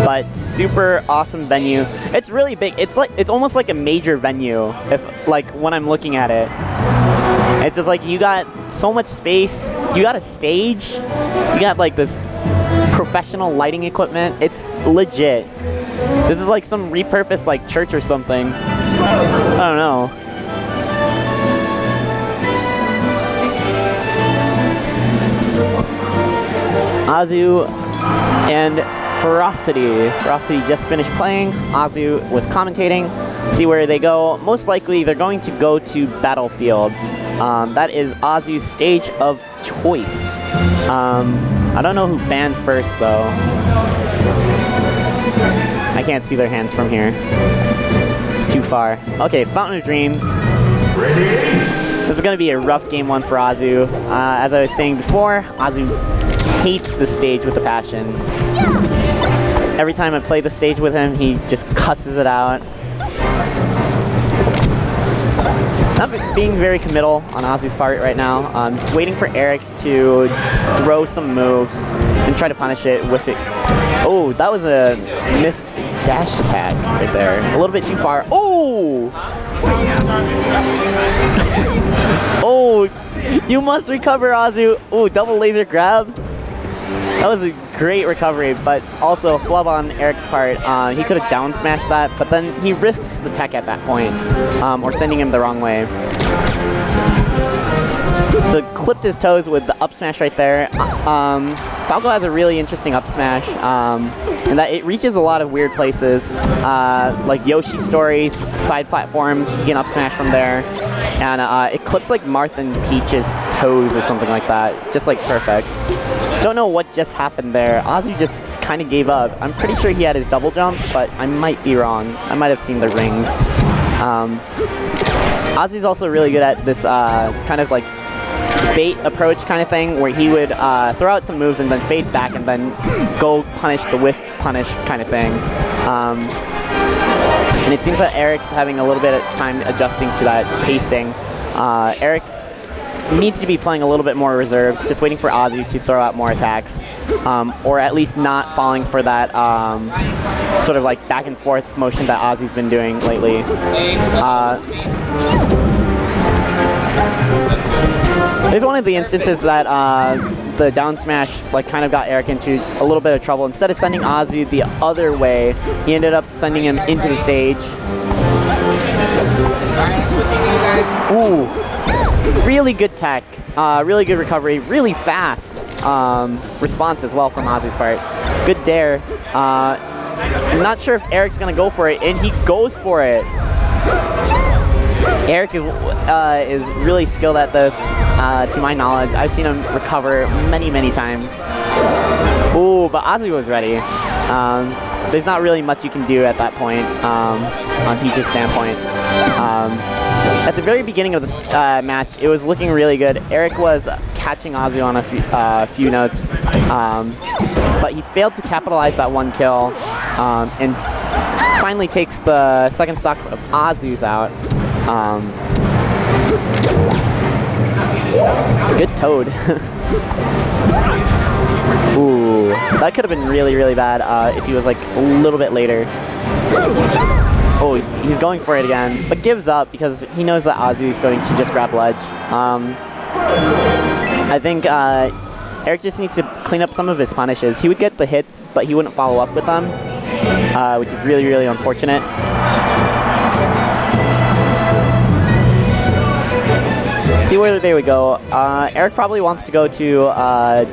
but super awesome venue. It's really big. It's almost like a major venue if like when I'm looking at it. It's just like you got so much space. You got a stage. You got like this professional lighting equipment. It's legit. This is like some repurposed like church or something. I don't know. Azzu and Ferocitii. Ferocitii just finished playing. Azzu was commentating. See where they go. Most likely they're going to go to Battlefield. That is Azzu's stage of choice. I don't know who banned first though. I can't see their hands from here. It's too far. Okay, Fountain of Dreams. This is going to be a rough game one for Azzu. As I was saying before, Azzu hates the stage with a passion. Every time I play the stage with him, he just cusses it out. Not being very committal on Azzu's part right now. Just waiting for Eric to throw some moves and try to punish it with it. Oh, that was a missed dash attack right there. A little bit too far. Oh! Oh, you must recover, Azzu. Oh, double laser grab. That was a great recovery, but also a flub on Eric's part. He could have down smashed that, but then he risks the tech at that point, or sending him the wrong way. So clipped his toes with the up smash right there. Falco has a really interesting up smash, in that it reaches a lot of weird places, like Yoshi stories, side platforms. You can up smash from there, and it clips like Marth and Peach's toes or something like that. It's just like perfect. Don't know what just happened there. Azzu just kind of gave up. I'm pretty sure he had his double jump, but I might be wrong. I might have seen the rings. Azzu's also really good at this kind of like bait approach kind of thing, where he would throw out some moves and then fade back and then go punish the whiff punish kind of thing. And it seems that Eric's having a little bit of time adjusting to that pacing. Eric needs to be playing a little bit more reserved, just waiting for Azzu to throw out more attacks, or at least not falling for that sort of like back and forth motion that Azzu's been doing lately. There's one of the instances that the down smash like kind of got Eric into a little bit of trouble. Instead of sending Azzu the other way, he ended up sending him into the stage. Ooh. Really good tech, really good recovery, really fast response as well from Azzu's part. Good dare. I'm not sure if Eric's gonna go for it, and he goes for it. Eric is really skilled at this, to my knowledge. I've seen him recover many, many times. Ooh, but Azzu was ready. There's not really much you can do at that point on Peach's standpoint. At the very beginning of this match, it was looking really good. Eric was catching Azzu on a few notes, but he failed to capitalize that one kill, and finally takes the second stock of Azzu's out. Good toad. Ooh, that could have been really, really bad if he was like a little bit later. Oh, he's going for it again, but gives up because he knows that Azzu is going to just grab ledge. I think Eric just needs to clean up some of his punishes. He would get the hits, but he wouldn't follow up with them, which is really, really unfortunate. See where they would go. Eric probably wants to go to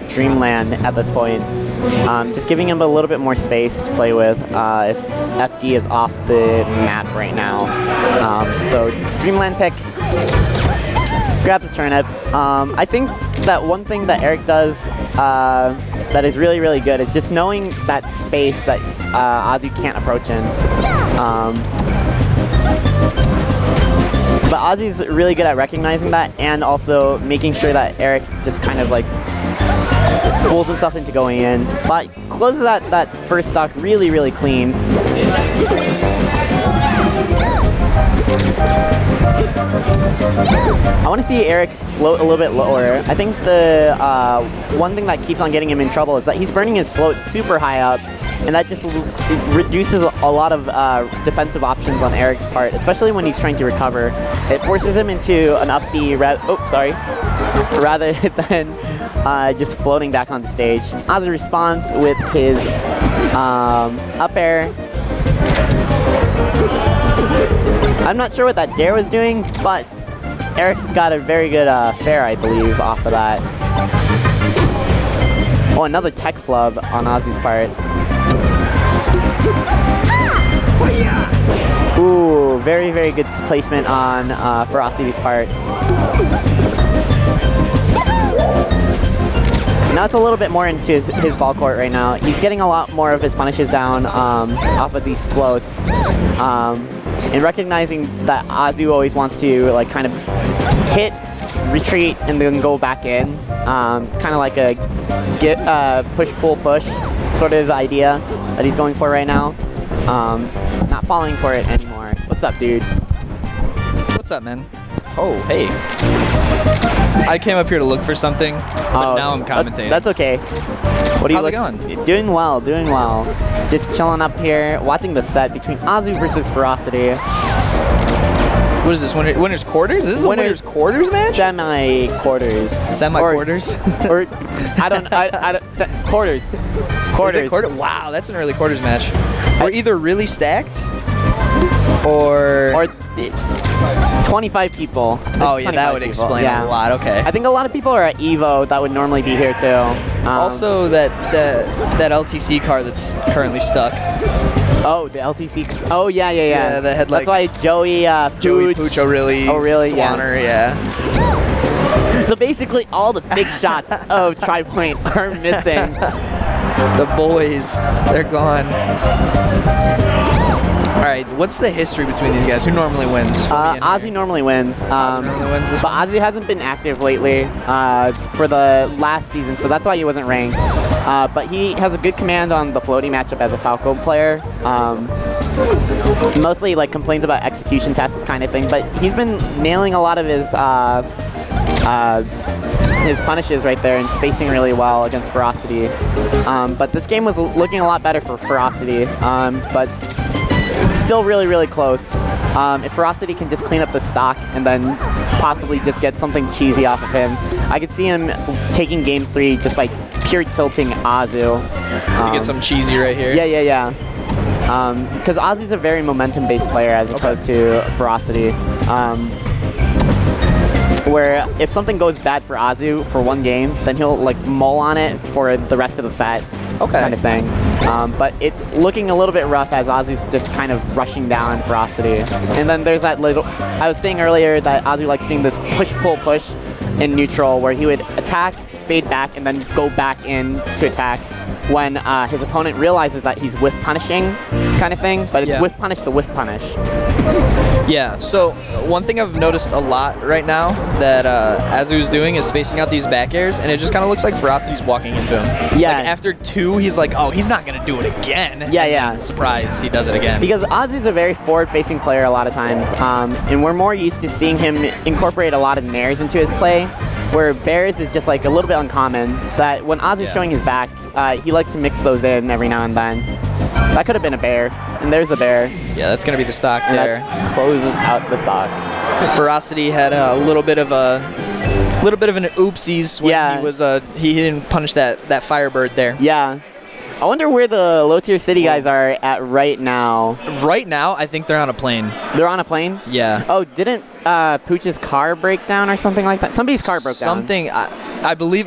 Dreamland at this point. Just giving him a little bit more space to play with if FD is off the map right now. So Dreamland pick, grab the turnip. I think that one thing that Eric does that is really, really good is just knowing that space that Azzu can't approach in. But Azzu's really good at recognizing that and also making sure that Eric just kind of like fools himself into going in. But closes that first stock really, really clean. I want to see Eric float a little bit lower. I think the one thing that keeps on getting him in trouble is that he's burning his float super high up, and that just reduces a lot of defensive options on Eric's part, especially when he's trying to recover. It forces him into an up B, rather than just floating back on the stage. Azzu responds with his up air. I'm not sure what that dare was doing, but Eric got a very good fair, I believe, off of that. Oh, another tech flub on Azzu's part. Ooh, very, very good placement on Ferocity's part. Now it's a little bit more into his ball court right now. He's getting a lot more of his punishes down off of these floats. And recognizing that Azzu always wants to like kind of hit, retreat, and then go back in. It's kind of like a push-pull-push sort of idea that he's going for right now. Not falling for it anymore. What's up, dude? What's up, man? Oh, hey. I came up here to look for something, but now I'm commentating. That's okay. What are How's it going? Doing well, doing well. Just chilling up here, watching the set between Azzu versus Ferocity. What is this, winner's quarters? This is a winner's quarters match? Semi-quarters. Semi-quarters? Or, I don't, quarters. Quarters. Wow, that's an early quarters match. We're either really stacked, or 25 people. Oh yeah, that would explain a lot. Okay. I think a lot of people are at Evo that would normally be here too. Also, that LTC car that's currently stuck. Oh, the LTC. Oh yeah. Yeah, that had like. That's why Joey Pucho really. Oh really? Swanner, yeah. So basically, all the big shots of Tripoint are missing. The boys, they're gone. All right, what's the history between these guys? Who normally wins? Azzu normally wins. Azzu normally wins this but Azzu hasn't been active lately for the last season, so that's why he wasn't ranked. But he has a good command on the floaty matchup as a Falco player. Mostly like complains about execution tests kind of thing, but he's been nailing a lot of his punishes right there and spacing really well against Ferocity. But this game was looking a lot better for Ferocity, but still really, really close. If Ferocity can just clean up the stock and then possibly just get something cheesy off of him, I could see him taking game 3 just by pure tilting Azzu. To get some cheesy right here. Yeah. Because Azzu's a very momentum-based player as opposed to Ferocity. Where if something goes bad for Azzu for one game, then he'll like mull on it for the rest of the set, kind of thing. But it's looking a little bit rough as Azzu's just kind of rushing down Ferocity. And then there's that little, I was saying earlier that Azzu likes doing this push-pull-push in neutral where he would attack, fade back, and then go back in to attack when his opponent realizes that he's whiff punishing kind of thing, but it's whiff punish the whiff punish. Yeah, so one thing I've noticed a lot right now that Azzu's doing is spacing out these back airs, and it just kind of looks like Ferocity's walking into him. Yeah. Like after 2, he's like, oh, he's not going to do it again. Yeah. Surprise, he does it again. Because Azzu's a very forward-facing player a lot of times, and we're more used to seeing him incorporate a lot of nairs into his play, where bears is just like a little bit uncommon, that when Azzu's showing his back, he likes to mix those in every now and then. That could have been a bear, and there's a bear. Yeah, that's going to be the stock and there. That closes out the stock. Ferocity had a little bit of an oopsies when he was he didn't punish that Firebird there. Yeah. I wonder where the low-tier city guys are at right now. Right now, I think they're on a plane. They're on a plane? Yeah. Oh, didn't Pooch's car break down or something like that? Somebody's car broke down. Something, I believe